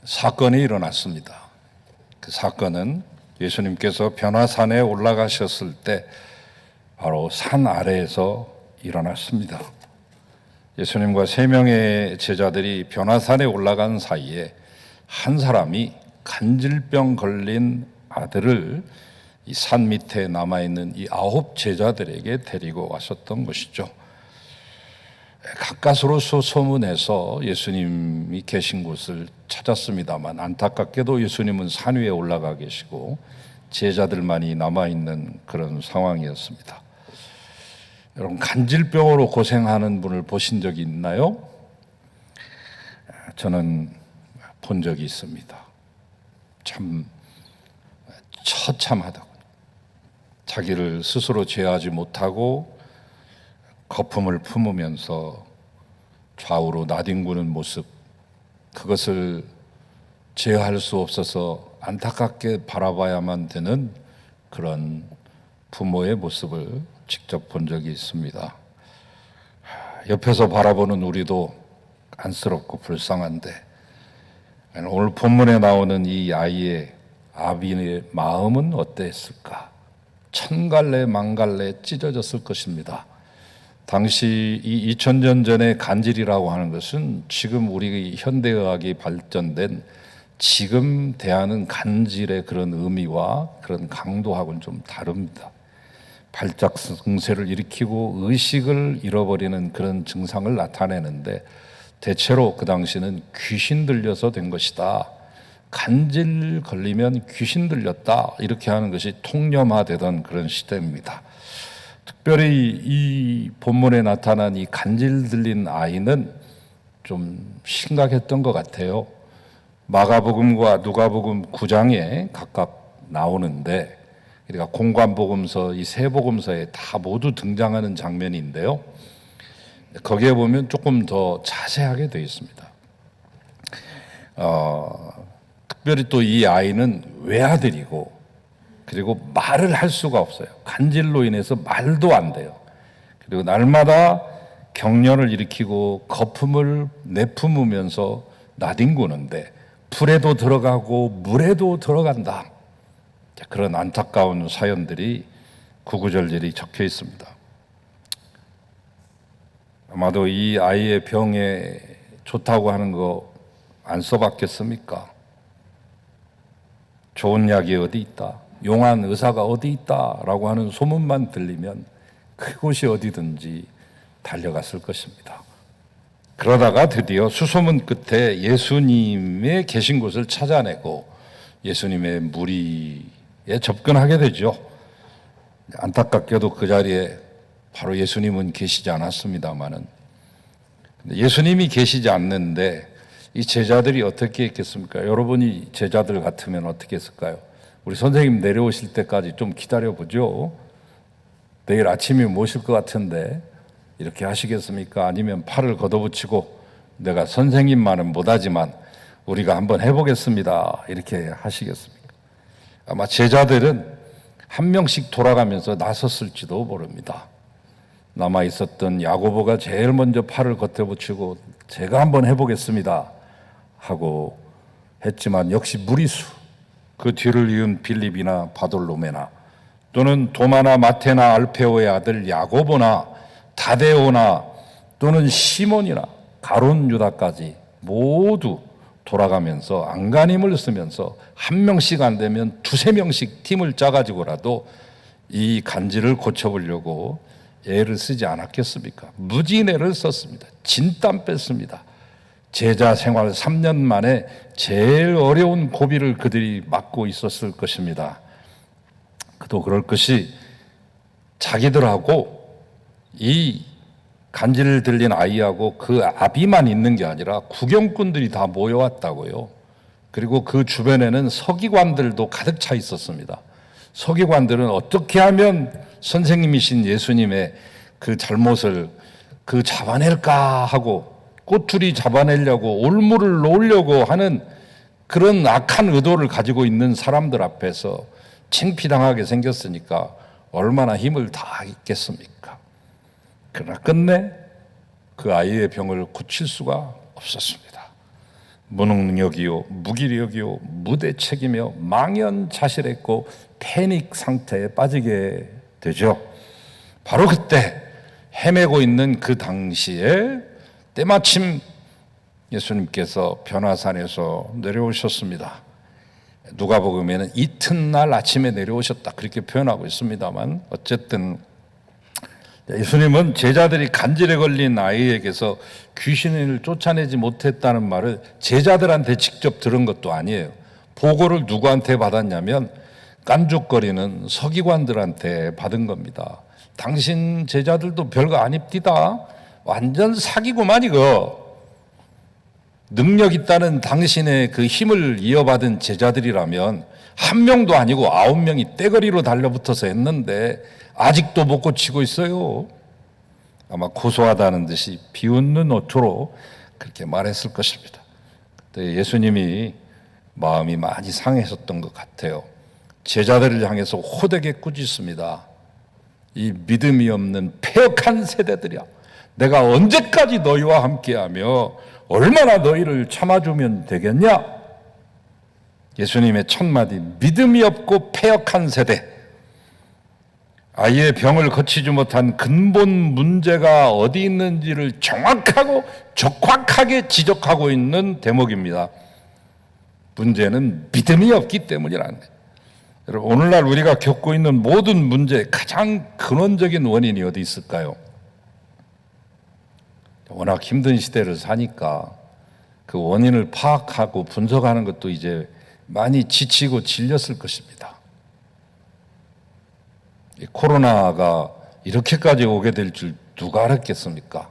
사건이 일어났습니다. 그 사건은 예수님께서 변화산에 올라가셨을 때 바로 산 아래에서 일어났습니다. 예수님과 세 명의 제자들이 변화산에 올라간 사이에 한 사람이 간질병 걸린 아들을 이 산 밑에 남아있는 이 9 제자들에게 데리고 왔었던 것이죠. 가까스로 소문해서 예수님이 계신 곳을 찾았습니다만 안타깝게도 예수님은 산 위에 올라가 계시고 제자들만이 남아있는 그런 상황이었습니다. 여러분, 간질병으로 고생하는 분을 보신 적이 있나요? 저는 본 적이 있습니다. 참 처참하다고. 자기를 스스로 제어하지 못하고 거품을 품으면서 좌우로 나뒹구는 모습, 그것을 제어할 수 없어서 안타깝게 바라봐야만 되는 그런 부모의 모습을 직접 본 적이 있습니다. 옆에서 바라보는 우리도 안쓰럽고 불쌍한데, 오늘 본문에 나오는 이 아이의 아비의 마음은 어땠을까? 천갈래 만갈래 찢어졌을 것입니다. 당시 이 2000년 전의 간질이라고 하는 것은 지금 우리 현대의학이 발전된 지금 대하는 간질의 그런 의미와 그런 강도하고는 좀 다릅니다. 발작 증세를 일으키고 의식을 잃어버리는 그런 증상을 나타내는데 대체로 그 당시는 귀신 들려서 된 것이다. 간질 걸리면 귀신 들렸다. 이렇게 하는 것이 통념화되던 그런 시대입니다. 특별히 이 본문에 나타난 이 간질 들린 아이는 좀 심각했던 것 같아요. 마가복음과 누가복음 9장에 각각 나오는데, 그러니까 공관복음서 이 세 복음서에 다 모두 등장하는 장면인데요. 거기에 보면 조금 더 자세하게 되어 있습니다. 특별히 또 이 아이는 외아들이고, 그리고 말을 할 수가 없어요. 간질로 인해서 말도 안 돼요. 그리고 날마다 경련을 일으키고 거품을 내뿜으면서 나뒹구는데 불에도 들어가고 물에도 들어간다. 그런 안타까운 사연들이 구구절절히 적혀 있습니다. 아마도 이 아이의 병에 좋다고 하는 거 안 써봤겠습니까? 좋은 약이 어디 있다, 용한 의사가 어디 있다라고 하는 소문만 들리면 그곳이 어디든지 달려갔을 것입니다. 그러다가 드디어 수소문 끝에 예수님의 계신 곳을 찾아내고 예수님의 무리에 접근하게 되죠. 안타깝게도 그 자리에 바로 예수님은 계시지 않았습니다만은, 예수님이 계시지 않는데 이 제자들이 어떻게 했겠습니까? 여러분이 제자들 같으면 어떻게 했을까요? 우리 선생님 내려오실 때까지 좀 기다려보죠. 내일 아침에 모실 것 같은데 이렇게 하시겠습니까? 아니면 팔을 걷어붙이고 내가 선생님만은 못하지만 우리가 한번 해보겠습니다, 이렇게 하시겠습니까? 아마 제자들은 한 명씩 돌아가면서 나섰을지도 모릅니다. 남아있었던 야고보가 제일 먼저 팔을 걷어붙이고 제가 한번 해보겠습니다 하고 했지만, 역시 무리수, 그 뒤를 이은 빌립이나 바돌로메나 또는 도마나 마테나 알페오의 아들 야고보나 다데오나 또는 시몬이나 가룟 유다까지 모두 돌아가면서 안간힘을 쓰면서 한 명씩 안 되면 두세 명씩 팀을 짜가지고라도 이 간질을 고쳐보려고 애를 쓰지 않았겠습니까? 무진애를 썼습니다. 진땀 뺐습니다. 제자 생활 3년 만에 제일 어려운 고비를 그들이 맞고 있었을 것입니다. 또 그럴 것이, 자기들하고 이 간질 들린 아이하고 그 아비만 있는 게 아니라 구경꾼들이 다 모여왔다고요. 그리고 그 주변에는 서기관들도 가득 차 있었습니다. 서기관들은 어떻게 하면 선생님이신 예수님의 그 잘못을 잡아낼까 하고 꼬투리 잡아내려고 올무를 놓으려고 하는 그런 악한 의도를 가지고 있는 사람들 앞에서 창피당하게 생겼으니까 얼마나 힘을 다했겠습니까? 그러나 끝내 그 아이의 병을 고칠 수가 없었습니다. 무능력이요 무기력이요 무대책이며 망연자실했고 패닉 상태에 빠지게 되죠. 바로 그때 헤매고 있는 그 당시에 때마침 예수님께서 변화산에서 내려오셨습니다. 누가복음에는 이튿날 아침에 내려오셨다 그렇게 표현하고 있습니다만, 어쨌든 예수님은 제자들이 간질에 걸린 아이에게서 귀신을 쫓아내지 못했다는 말을 제자들한테 직접 들은 것도 아니에요. 보고를 누구한테 받았냐면 깐죽거리는 서기관들한테 받은 겁니다. 당신 제자들도 별거 아닙디다. 완전 사기구만 이거. 능력 있다는 당신의 그 힘을 이어받은 제자들이라면 한 명도 아니고 9명이 떼거리로 달려붙어서 했는데 아직도 못 고치고 있어요. 아마 고소하다는 듯이 비웃는 어투로 그렇게 말했을 것입니다. 그때 예수님이 마음이 많이 상해졌던 것 같아요. 제자들을 향해서 호되게 꾸짖습니다. 이 믿음이 없는 패역한 세대들이야. 내가 언제까지 너희와 함께하며 얼마나 너희를 참아주면 되겠냐? 예수님의 첫 마디, 믿음이 없고 패역한 세대. 아이의 병을 고치지 못한 근본 문제가 어디 있는지를 정확하고 적확하게 지적하고 있는 대목입니다. 문제는 믿음이 없기 때문이라는 거예요. 여러분, 오늘날 우리가 겪고 있는 모든 문제의 가장 근원적인 원인이 어디 있을까요? 워낙 힘든 시대를 사니까 그 원인을 파악하고 분석하는 것도 이제 많이 지치고 질렸을 것입니다. 이 코로나가 이렇게까지 오게 될 줄 누가 알았겠습니까?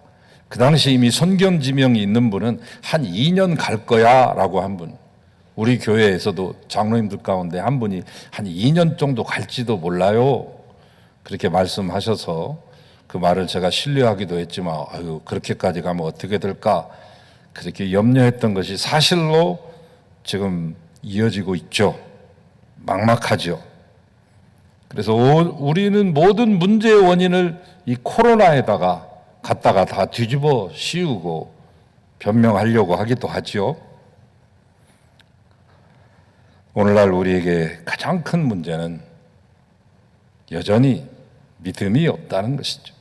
그 당시 이미 선경지명이 있는 분은 한 2년 갈 거야 라고 한 분, 우리 교회에서도 장로님들 가운데 한 분이 한 2년 정도 갈지도 몰라요 그렇게 말씀하셔서 그 말을 제가 신뢰하기도 했지만, 아유 그렇게까지 가면 어떻게 될까 그렇게 염려했던 것이 사실로 지금 이어지고 있죠. 막막하죠. 그래서 우리는 모든 문제의 원인을 이 코로나에다가 갖다가 다 뒤집어 씌우고 변명하려고 하기도 하죠. 오늘날 우리에게 가장 큰 문제는 여전히 믿음이 없다는 것이죠.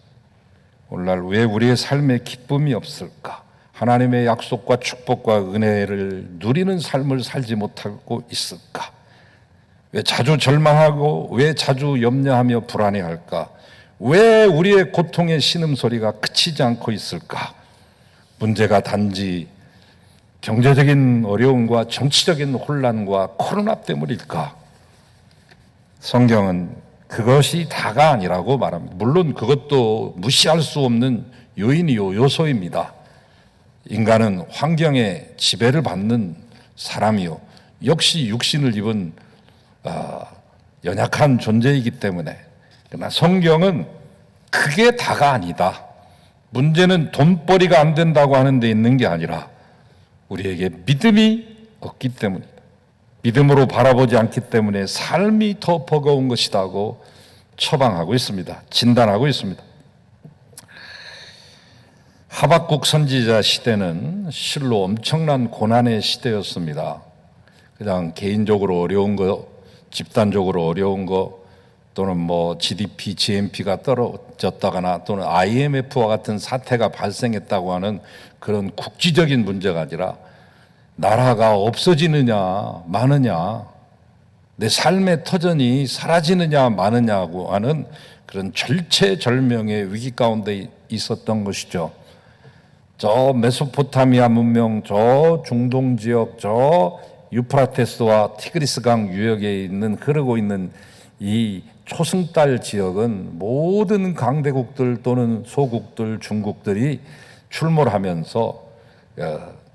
오늘날 왜 우리의 삶에 기쁨이 없을까? 하나님의 약속과 축복과 은혜를 누리는 삶을 살지 못하고 있을까? 왜 자주 절망하고 왜 자주 염려하며 불안해할까? 왜 우리의 고통의 신음소리가 그치지 않고 있을까? 문제가 단지 경제적인 어려움과 정치적인 혼란과 코로나 때문일까? 성경은 그것이 다가 아니라고 말합니다. 물론 그것도 무시할 수 없는 요인이요 요소입니다. 인간은 환경에 지배를 받는 사람이요 역시 육신을 입은 연약한 존재이기 때문에, 그러나 성경은 그게 다가 아니다. 문제는 돈벌이가 안 된다고 하는 데 있는 게 아니라 우리에게 믿음이 없기 때문이다. 믿음으로 바라보지 않기 때문에 삶이 더 버거운 것이라고 처방하고 있습니다. 진단하고 있습니다. 하박국 선지자 시대는 실로 엄청난 고난의 시대였습니다. 그냥 개인적으로 어려운 거, 집단적으로 어려운 거, 또는 뭐 GDP, GNP가 떨어졌다거나 또는 IMF와 같은 사태가 발생했다고 하는 그런 국지적인 문제가 아니라 나라가 없어지느냐 마느냐, 내 삶의 터전이 사라지느냐 마느냐고 하는 그런 절체절명의 위기 가운데 있었던 것이죠. 저 메소포타미아 문명, 저 중동 지역, 저 유프라테스와 티그리스강 유역에 있는 흐르고 있는 이 초승달 지역은 모든 강대국들 또는 소국들, 중국들이 출몰하면서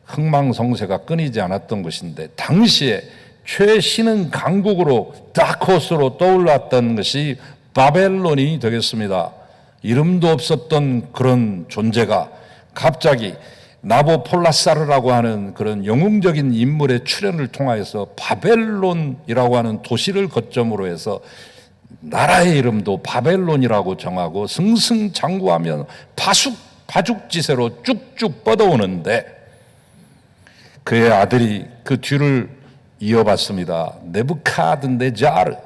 흥망성쇠가 끊이지 않았던 것인데, 당시에 최신흥 강국으로 다크호스로 떠올랐던 것이 바벨론이 되겠습니다. 이름도 없었던 그런 존재가 갑자기 나보폴라사르라고 하는 그런 영웅적인 인물의 출현을 통하여서 바벨론이라고 하는 도시를 거점으로 해서 나라의 이름도 바벨론이라고 정하고 승승장구하며 파죽지세로 쭉쭉 뻗어오는데, 그의 아들이 그 뒤를 이어받습니다. 느부갓네자르.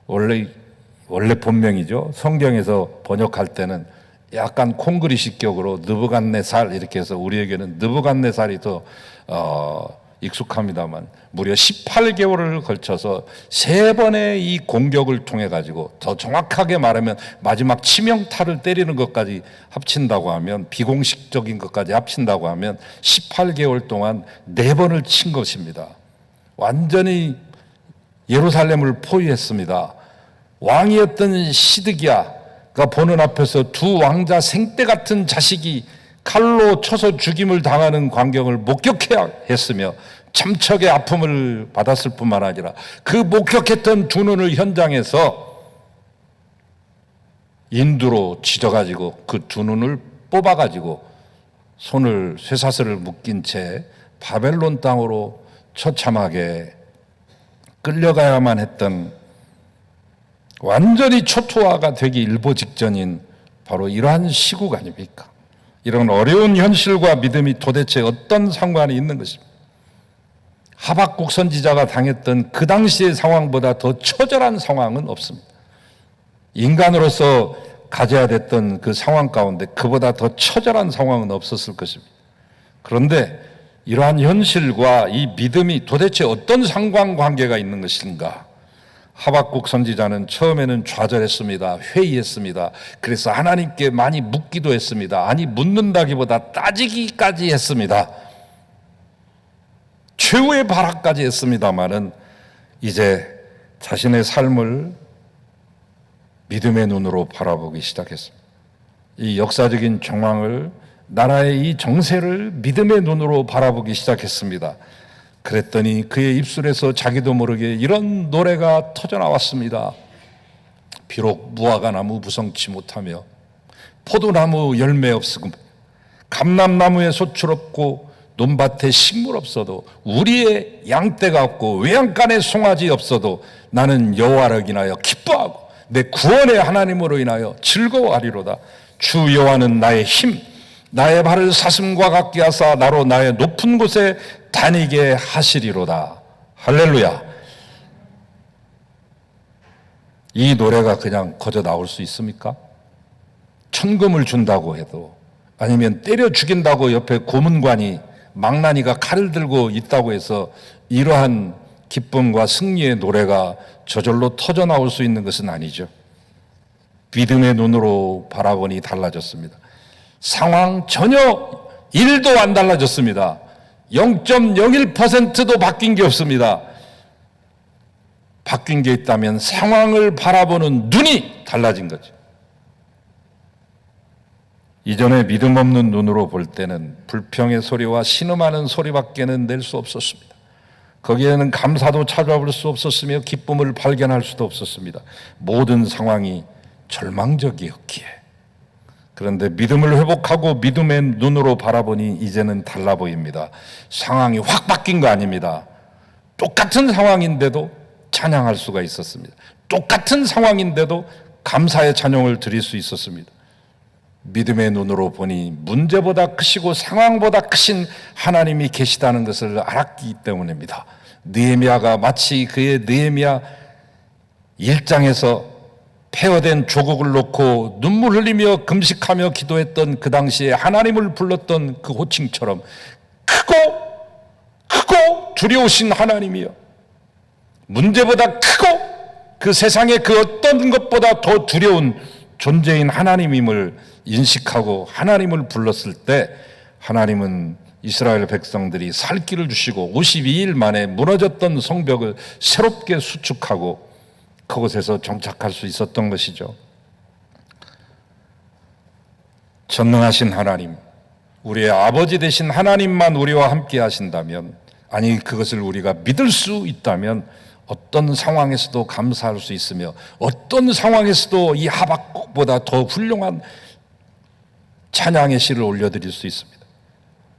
원래 본명이죠. 성경에서 번역할 때는 약간 콩그리식격으로 느부갓네살 이렇게 해서 우리에게는 느부갓네살이 더 익숙합니다만 무려 18개월을 걸쳐서 3번의 이 공격을 통해 가지고 더 정확하게 말하면 마지막 치명타를 때리는 것까지 합친다고 하면 비공식적인 것까지 합친다고 하면 18개월 동안 4번을 친 것입니다. 완전히 예루살렘을 포위했습니다. 왕이었던 시드기야가 보는 앞에서 두 왕자 생떼 같은 자식이 칼로 쳐서 죽임을 당하는 광경을 목격해야 했으며 참척의 아픔을 받았을 뿐만 아니라 그 목격했던 두 눈을 현장에서 인두로 지져가지고 그 두 눈을 뽑아가지고 손을 쇠사슬을 묶인 채 바벨론 땅으로 처참하게 끌려가야만 했던 완전히 초토화가 되기 일보 직전인 바로 이러한 시국 아닙니까? 이런 어려운 현실과 믿음이 도대체 어떤 상관이 있는 것입니까? 하박국 선지자가 당했던 그 당시의 상황보다 더 처절한 상황은 없습니다. 인간으로서 가져야 됐던 그 상황 가운데 그보다 더 처절한 상황은 없었을 것입니다. 그런데 이러한 현실과 이 믿음이 도대체 어떤 상관관계가 있는 것인가? 하박국 선지자는 처음에는 좌절했습니다. 회의했습니다. 그래서 하나님께 많이 묻기도 했습니다. 아니 묻는다기보다 따지기까지 했습니다. 최후의 발악까지 했습니다마는 이제 자신의 삶을 믿음의 눈으로 바라보기 시작했습니다. 이 역사적인 정황을, 나라의 이 정세를 믿음의 눈으로 바라보기 시작했습니다. 그랬더니 그의 입술에서 자기도 모르게 이런 노래가 터져나왔습니다. 비록 무화과 나무 무성치 못하며 포도나무 열매 없으고 감람나무에 소출 없고 논밭에 식물 없어도 우리의 양떼가 없고 외양간에 송아지 없어도 나는 여호와를 인하여 기뻐하고 내 구원의 하나님으로 인하여 즐거워하리로다. 주 여호와는 나의 힘, 나의 발을 사슴과 같게 하사 나로 나의 높은 곳에 다니게 하시리로다. 할렐루야. 이 노래가 그냥 거저 나올 수 있습니까? 천금을 준다고 해도, 아니면 때려 죽인다고 옆에 고문관이 망나니가 칼을 들고 있다고 해서 이러한 기쁨과 승리의 노래가 저절로 터져 나올 수 있는 것은 아니죠. 믿음의 눈으로 바라보니 달라졌습니다. 상황 전혀 1도 안 달라졌습니다. 0.01%도 바뀐 게 없습니다. 바뀐 게 있다면 상황을 바라보는 눈이 달라진 거죠. 이전에 믿음 없는 눈으로 볼 때는 불평의 소리와 신음하는 소리밖에는 낼 수 없었습니다. 거기에는 감사도 찾아볼 수 없었으며 기쁨을 발견할 수도 없었습니다. 모든 상황이 절망적이었기에. 그런데 믿음을 회복하고 믿음의 눈으로 바라보니 이제는 달라 보입니다. 상황이 확 바뀐 거 아닙니다. 똑같은 상황인데도 찬양할 수가 있었습니다. 똑같은 상황인데도 감사의 찬양을 드릴 수 있었습니다. 믿음의 눈으로 보니 문제보다 크시고 상황보다 크신 하나님이 계시다는 것을 알았기 때문입니다. 느헤미야가 마치 그의 느헤미야 1장에서 폐허된 조국을 놓고 눈물 흘리며 금식하며 기도했던 그 당시에 하나님을 불렀던 그 호칭처럼 크고 두려우신 하나님이여, 문제보다 크고 그 세상의 그 어떤 것보다 더 두려운 존재인 하나님임을 인식하고 하나님을 불렀을 때 하나님은 이스라엘 백성들이 살 길을 주시고 52일 만에 무너졌던 성벽을 새롭게 수축하고 그곳에서 정착할 수 있었던 것이죠. 전능하신 하나님, 우리의 아버지 되신 하나님만 우리와 함께 하신다면, 아니 그것을 우리가 믿을 수 있다면 어떤 상황에서도 감사할 수 있으며 어떤 상황에서도 이 하박국보다 더 훌륭한 찬양의 시를 올려드릴 수 있습니다.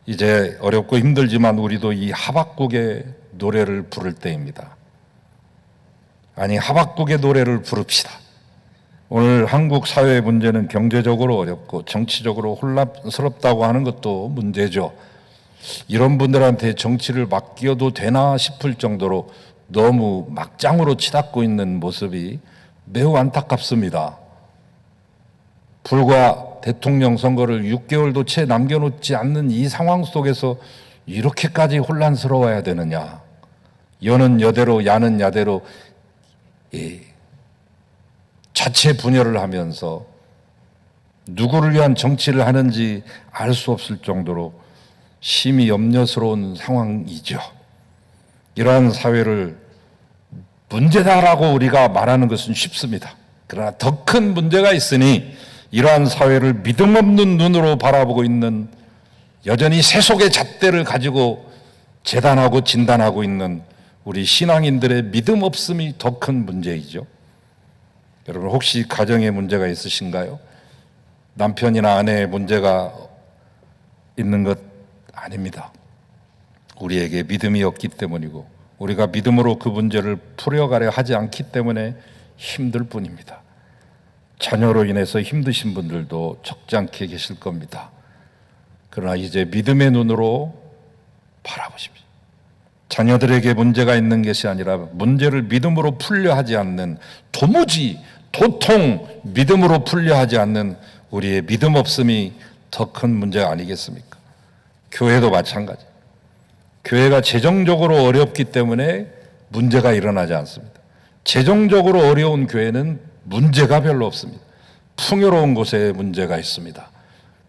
이제 어렵고 힘들지만 우리도 이 하박국의 노래를 부를 때입니다. 아니 하박국의 노래를 부릅시다. 오늘 한국 사회의 문제는 경제적으로 어렵고 정치적으로 혼란스럽다고 하는 것도 문제죠. 이런 분들한테 정치를 맡겨도 되나 싶을 정도로 너무 막장으로 치닫고 있는 모습이 매우 안타깝습니다. 불과 대통령 선거를 6개월도 채 남겨놓지 않는 이 상황 속에서 이렇게까지 혼란스러워야 되느냐. 여는 여대로 야는 야대로 자체 분열을 하면서 누구를 위한 정치를 하는지 알 수 없을 정도로 심히 염려스러운 상황이죠. 이러한 사회를 문제다라고 우리가 말하는 것은 쉽습니다. 그러나 더 큰 문제가 있으니 이러한 사회를 믿음 없는 눈으로 바라보고 있는, 여전히 세속의 잣대를 가지고 재단하고 진단하고 있는 우리 신앙인들의 믿음 없음이 더 큰 문제이죠. 여러분, 혹시 가정에 문제가 있으신가요? 남편이나 아내에 문제가 있는 것 아닙니다. 우리에게 믿음이 없기 때문이고 우리가 믿음으로 그 문제를 풀어가려 하지 않기 때문에 힘들 뿐입니다. 자녀로 인해서 힘드신 분들도 적지 않게 계실 겁니다. 그러나 이제 믿음의 눈으로 바라보십시오. 자녀들에게 문제가 있는 것이 아니라 문제를 믿음으로 풀려 하지 않는, 도무지 도통 믿음으로 풀려 하지 않는 우리의 믿음 없음이 더 큰 문제가 아니겠습니까? 교회도 마찬가지. 교회가 재정적으로 어렵기 때문에 문제가 일어나지 않습니다. 재정적으로 어려운 교회는 문제가 별로 없습니다. 풍요로운 곳에 문제가 있습니다.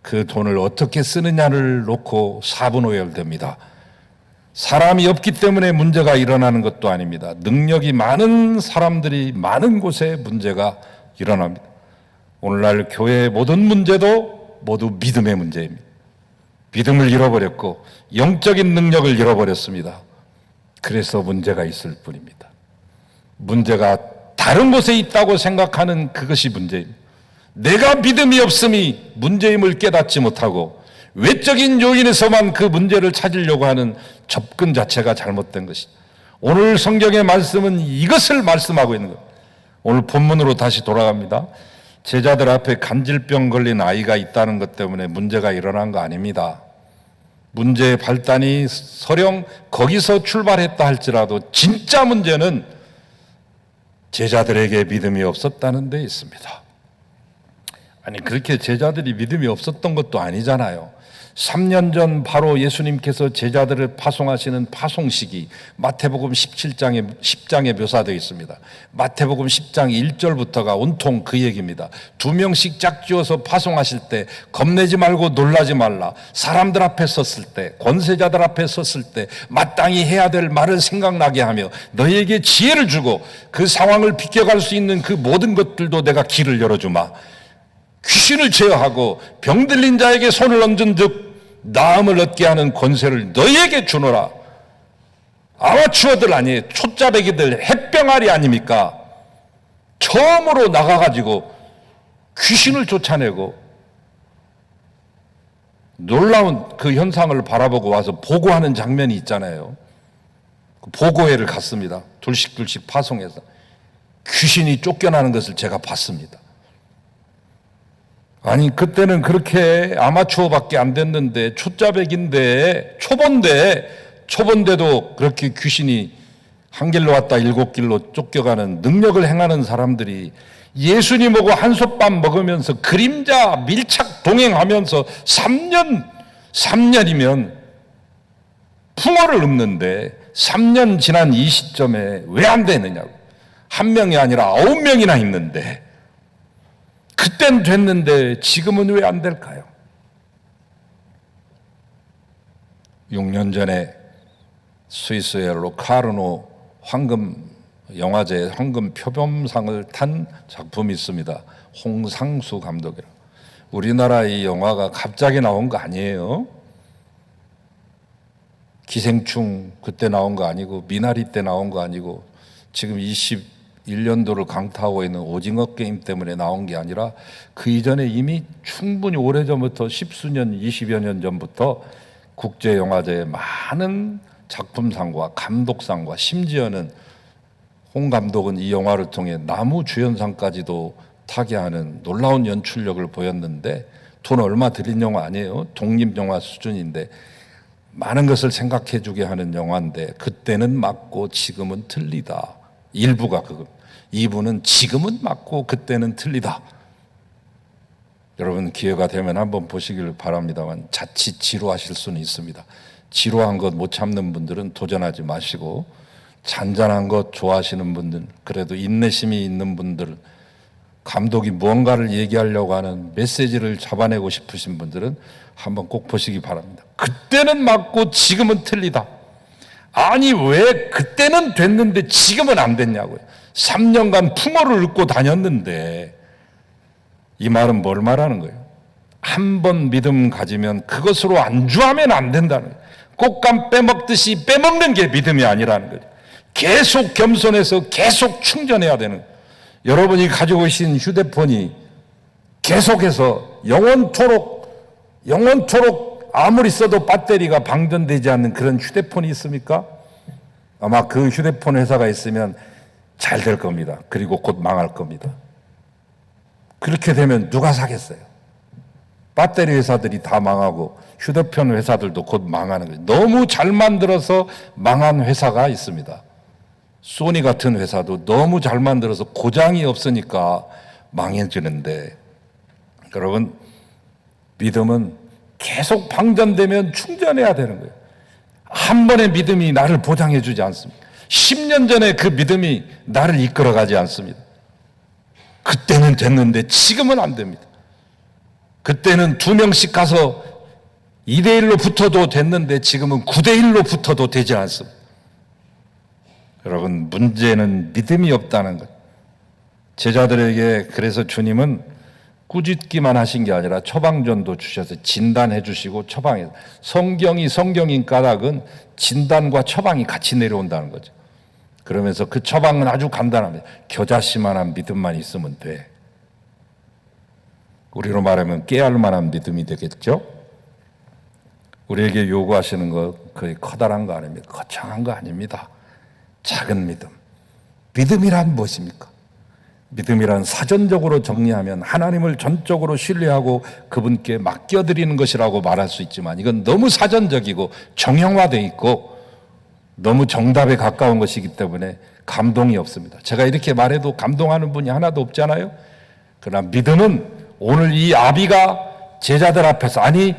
그 돈을 어떻게 쓰느냐를 놓고 사분오열됩니다. 사람이 없기 때문에 문제가 일어나는 것도 아닙니다. 능력이 많은 사람들이 많은 곳에 문제가 일어납니다. 오늘날 교회의 모든 문제도 모두 믿음의 문제입니다. 믿음을 잃어버렸고 영적인 능력을 잃어버렸습니다. 그래서 문제가 있을 뿐입니다. 문제가 다른 곳에 있다고 생각하는 그것이 문제입니다. 내가 믿음이 없음이 문제임을 깨닫지 못하고 외적인 요인에서만 그 문제를 찾으려고 하는 접근 자체가 잘못된 것입니다. 오늘 성경의 말씀은 이것을 말씀하고 있는 겁니다. 오늘 본문으로 다시 돌아갑니다. 제자들 앞에 간질병 걸린 아이가 있다는 것 때문에 문제가 일어난 거 아닙니다. 문제의 발단이 설령 거기서 출발했다 할지라도 진짜 문제는 제자들에게 믿음이 없었다는 데 있습니다. 아니, 그렇게 제자들이 믿음이 없었던 것도 아니잖아요. 3년 전 바로 예수님께서 제자들을 파송하시는 파송식이 마태복음 10장에 묘사되어 있습니다. 마태복음 10장 1절부터가 온통 그 얘기입니다. 2명씩 짝지어서 파송하실 때 겁내지 말고 놀라지 말라. 사람들 앞에 섰을 때, 권세자들 앞에 섰을 때 마땅히 해야 될 말을 생각나게 하며 너희에게 지혜를 주고 그 상황을 비껴갈 수 있는 그 모든 것들도 내가 길을 열어주마. 귀신을 제어하고 병들린 자에게 손을 얹은 즉 나음을 얻게 하는 권세를 너희에게 주노라. 아마추어들 아니에요. 초짜배기들, 햇병아리 아닙니까? 처음으로 나가가지고 귀신을 쫓아내고 놀라운 그 현상을 바라보고 와서 보고하는 장면이 있잖아요. 그 보고회를 갔습니다. 둘씩 파송해서 귀신이 쫓겨나는 것을 제가 봤습니다. 아니, 그때는 그렇게 아마추어밖에 안 됐는데, 초짜백인데, 초본데도 그렇게 귀신이 한 길로 왔다 7길로 쫓겨가는 능력을 행하는 사람들이 예수님하고 한솥밥 먹으면서 그림자 밀착 동행하면서 3년이면 풍어를 읊는데 3년 지난 이 시점에 왜 안 되느냐고. 한 명이 아니라 9명이나 있는데 그땐 됐는데 지금은 왜 안 될까요? 6년 전에 스위스의 로카르노 영화제 황금 표범상을 탄 작품이 있습니다. 홍상수 감독이라고. 우리나라 이 영화가 갑자기 나온 거 아니에요. 기생충 그때 나온 거 아니고 미나리 때 나온 거 아니고 지금 21년도를 강타하고 있는 오징어 게임 때문에 나온 게 아니라 그 이전에 이미 충분히 오래전부터 10수년 20여 년 전부터 국제영화제에 많은 작품상과 감독상과 심지어는 홍 감독은 이 영화를 통해 나무주연상까지도 타게 하는 놀라운 연출력을 보였는데 돈 얼마 들인 영화 아니에요. 독립영화 수준인데 많은 것을 생각해 주게 하는 영화인데 그때는 맞고 지금은 틀리다. 1부가 그거. 2부는 지금은 맞고 그때는 틀리다. 여러분 기회가 되면 한번 보시길 바랍니다만 자칫 지루하실 수는 있습니다. 지루한 것 못 참는 분들은 도전하지 마시고 잔잔한 것 좋아하시는 분들, 그래도 인내심이 있는 분들, 감독이 무언가를 얘기하려고 하는 메시지를 잡아내고 싶으신 분들은 한번 꼭 보시기 바랍니다. 그때는 맞고 지금은 틀리다. 아니 왜 그때는 됐는데 지금은 안 됐냐고요. 3년간 풍어를 읊고 다녔는데 이 말은 뭘 말하는 거예요? 한 번 믿음 가지면 그것으로 안주하면 안 된다는 거예요. 꽃감 빼먹듯이 빼먹는 게 믿음이 아니라는 거예요. 계속 겸손해서 계속 충전해야 되는 거예요. 여러분이 가지고 계신 휴대폰이 계속해서 영원토록 아무리 써도 배터리가 방전되지 않는 그런 휴대폰이 있습니까? 아마 그 휴대폰 회사가 있으면 잘 될 겁니다. 그리고 곧 망할 겁니다. 그렇게 되면 누가 사겠어요? 배터리 회사들이 다 망하고 휴대폰 회사들도 곧 망하는 거예요. 너무 잘 만들어서 망한 회사가 있습니다. 소니 같은 회사도 너무 잘 만들어서 고장이 없으니까 망해지는데, 여러분 믿음은 계속 방전되면 충전해야 되는 거예요. 한 번의 믿음이 나를 보장해 주지 않습니다. 10년 전에 그 믿음이 나를 이끌어가지 않습니다. 그때는 됐는데 지금은 안 됩니다. 그때는 2명씩 가서 2대1로 붙어도 됐는데 지금은 9대1로 붙어도 되지 않습니다. 여러분 문제는 믿음이 없다는 것. 제자들에게 그래서 주님은 꾸짖기만 하신 게 아니라 처방전도 주셔서 진단해 주시고 처방해. 성경이 성경인 까닭은 진단과 처방이 같이 내려온다는 거죠. 그러면서 그 처방은 아주 간단합니다. 겨자씨만한 믿음만 있으면 돼. 우리로 말하면 깨알 만한 믿음이 되겠죠. 우리에게 요구하시는 것 거의 커다란 거 아닙니다. 거창한 거 아닙니다. 작은 믿음. 믿음이란 무엇입니까? 믿음이란 사전적으로 정리하면 하나님을 전적으로 신뢰하고 그분께 맡겨드리는 것이라고 말할 수 있지만 이건 너무 사전적이고 정형화되어 있고 너무 정답에 가까운 것이기 때문에 감동이 없습니다. 제가 이렇게 말해도 감동하는 분이 하나도 없잖아요. 그러나 믿음은 오늘 이 아비가 제자들 앞에서, 아니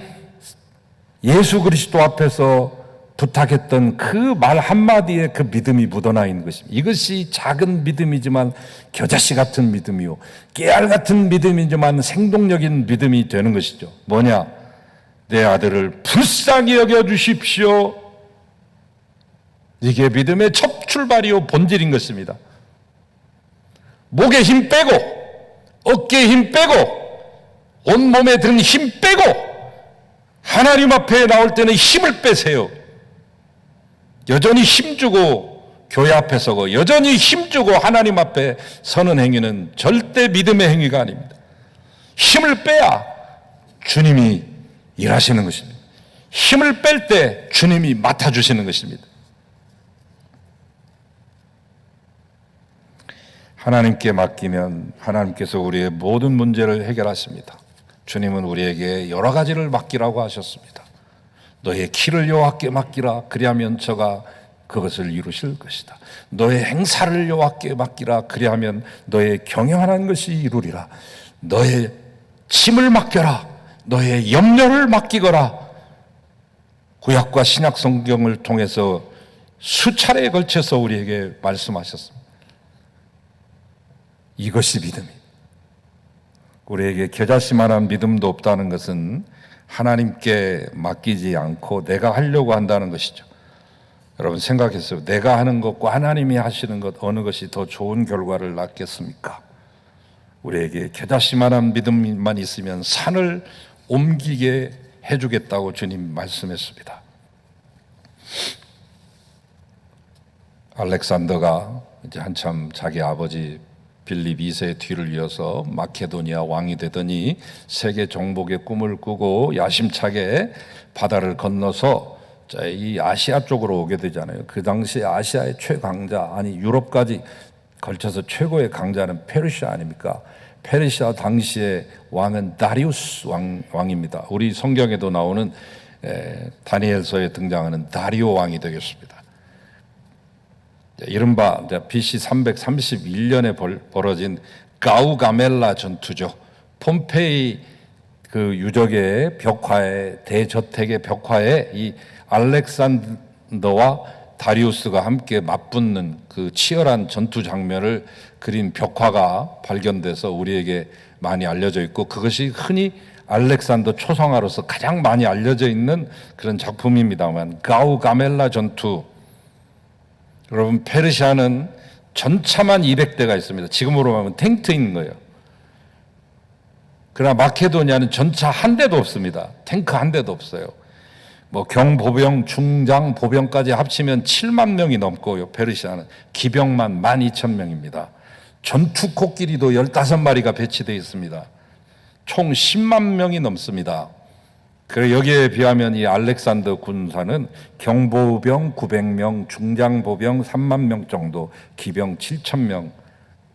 예수 그리스도 앞에서 부탁했던 그 말 한마디에 그 믿음이 묻어나 있는 것입니다. 이것이 작은 믿음이지만 겨자씨 같은 믿음이요, 깨알 같은 믿음이지만 생동적인 믿음이 되는 것이죠. 뭐냐? 내 아들을 불쌍히 여겨주십시오. 이게 믿음의 첫 출발이요 본질인 것입니다. 목에 힘 빼고 어깨에 힘 빼고 온몸에 든 힘 빼고 하나님 앞에 나올 때는 힘을 빼세요. 여전히 힘주고 교회 앞에 서고 여전히 힘주고 하나님 앞에 서는 행위는 절대 믿음의 행위가 아닙니다. 힘을 빼야 주님이 일하시는 것입니다. 힘을 뺄 때 주님이 맡아주시는 것입니다. 하나님께 맡기면 하나님께서 우리의 모든 문제를 해결하십니다. 주님은 우리에게 여러 가지를 맡기라고 하셨습니다. 너의 키를 여호와께 맡기라. 그리하면 저가 그것을 이루실 것이다. 너의 행사를 여호와께 맡기라. 그리하면 너의 경영하는 것이 이루리라. 너의 짐을 맡겨라. 너의 염려를 맡기거라. 구약과 신약 성경을 통해서 수차례에 걸쳐서 우리에게 말씀하셨습니다. 이것이 믿음입니다. 우리에게 겨자씨만한 믿음도 없다는 것은 하나님께 맡기지 않고 내가 하려고 한다는 것이죠. 여러분 생각했어요. 내가 하는 것과 하나님이 하시는 것 어느 것이 더 좋은 결과를 낳겠습니까? 우리에게 겨자씨만한 믿음만 있으면 산을 옮기게 해주겠다고 주님 말씀했습니다. 알렉산더가 이제 한참 자기 아버지 빌립 2세의 뒤를 이어서 마케도니아 왕이 되더니 세계 정복의 꿈을 꾸고 야심차게 바다를 건너서 이 아시아 쪽으로 오게 되잖아요. 그 당시 아시아의 최강자, 아니 유럽까지 걸쳐서 최고의 강자는 페르시아 아닙니까? 페르시아 당시의 왕은 다리우스 왕입니다. 우리 성경에도 나오는 다니엘서에 등장하는 다리오 왕이 되겠습니다. 이른바 BC 331년에 벌어진 가우가멜라 전투죠. 폼페이 그 유적의 벽화에, 대저택의 벽화에 이 알렉산더와 다리우스가 함께 맞붙는 그 치열한 전투 장면을 그린 벽화가 발견돼서 우리에게 많이 알려져 있고, 그것이 흔히 알렉산더 초성화로서 가장 많이 알려져 있는 그런 작품입니다만, 가우가멜라 전투, 여러분 페르시아는 전차만 200대가 있습니다. 지금으로 하면 탱크인 거예요. 그러나 마케도니아는 전차 한 대도 없습니다. 탱크 한 대도 없어요. 뭐 경보병, 중장, 보병까지 합치면 7만 명이 넘고요. 페르시아는 기병만 12,000명입니다. 전투 코끼리도 15마리가 배치되어 있습니다. 총 10만 명이 넘습니다. 그리고 여기에 비하면 이 알렉산더 군사는 경보병 900명, 중장보병 3만 명 정도, 기병 7,000명,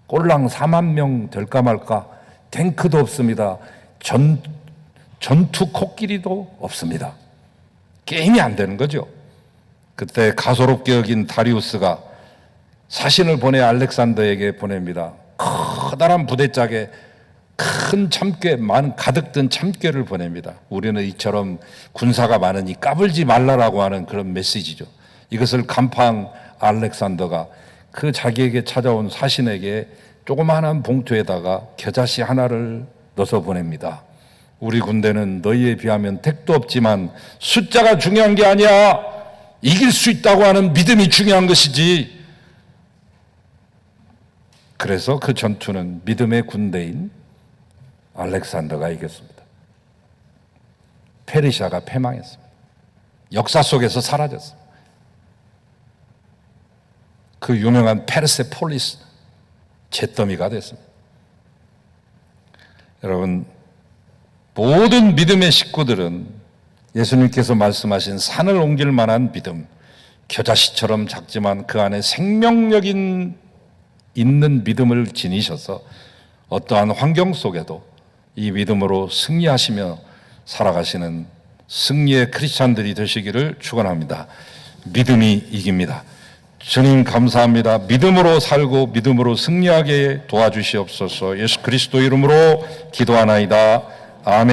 꼴랑 4만 명 될까 말까. 탱크도 없습니다. 전투 코끼리도 없습니다. 게임이 안 되는 거죠. 그때 가소롭게 여긴 다리우스가 사신을 보내 알렉산더에게 보냅니다. 커다란 부대짝에 큰 참깨, 가득 든 참깨를 보냅니다. 우리는 이처럼 군사가 많으니 까불지 말라라고 하는 그런 메시지죠. 이것을 간파한 알렉산더가 그 자기에게 찾아온 사신에게 조그마한 봉투에다가 겨자씨 하나를 넣어서 보냅니다. 우리 군대는 너희에 비하면 택도 없지만 숫자가 중요한 게 아니야. 이길 수 있다고 하는 믿음이 중요한 것이지. 그래서 그 전투는 믿음의 군대인 알렉산더가 이겼습니다. 페르시아가 패망했습니다. 역사 속에서 사라졌습니다. 그 유명한 페르세폴리스 잿더미가 됐습니다. 여러분, 모든 믿음의 식구들은 예수님께서 말씀하신 산을 옮길 만한 믿음, 겨자씨처럼 작지만 그 안에 생명력인 있는 믿음을 지니셔서 어떠한 환경 속에도 이 믿음으로 승리하시며 살아가시는 승리의 크리스찬들이 되시기를 축원합니다. 믿음이 이깁니다. 주님 감사합니다. 믿음으로 살고 믿음으로 승리하게 도와주시옵소서. 예수 그리스도 이름으로 기도하나이다. 아멘.